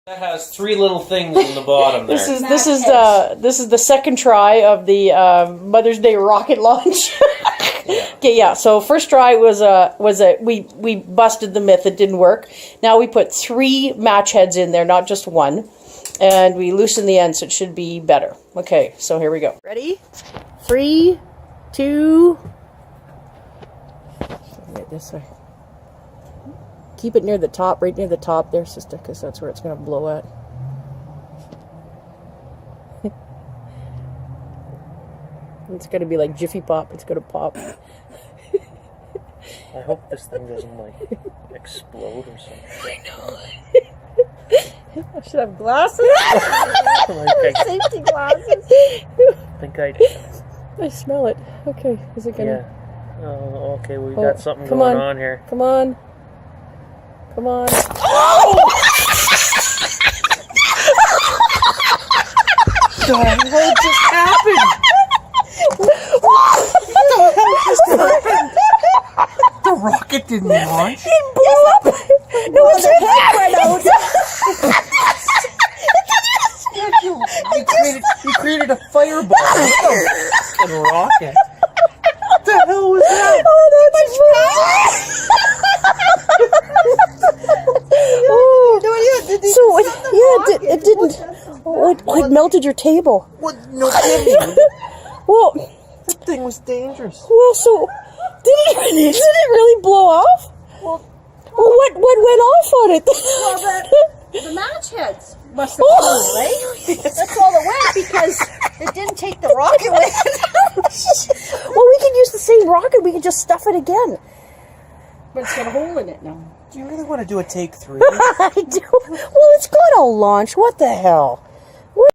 That has 3 little things in the bottom there. This is the second try of the Mother's Day rocket launch. Okay, yeah. So first try was we busted the myth. It didn't work. Now we put 3 match heads in there, not just one, and we loosen the end so it should be better. Okay, so here we go. Ready? 3, 2. Right this way. Keep it near the top, right near the top there, sister, because that's where it's going to blow at. It's going to be like Jiffy Pop. It's going to pop. I hope this thing doesn't, like, explode or something. I know. I should have glasses. Safety glasses. I think I smell it. Okay, is it going to... Yeah. Oh, okay, we've got something going on here. Come on. Come on. Oh! What the hell just happened? What the hell just happened? The rocket didn't launch. It blew up. It was your head right out. You created a fireball. A rocket. What the hell was that? Oh, that's it didn't. Oh, it melted your table. What? No kidding. Well, that thing was dangerous. Well, so did it really blow off? Well, what went off on it? Well, the match heads must have blown, right? That's all it went because it didn't take the rocket with it. Well, we could use the same rocket. We could just stuff it again. But it's got a hole in it now. Do you really want to do a take 3? I do. Well, it's got to launch. What the hell?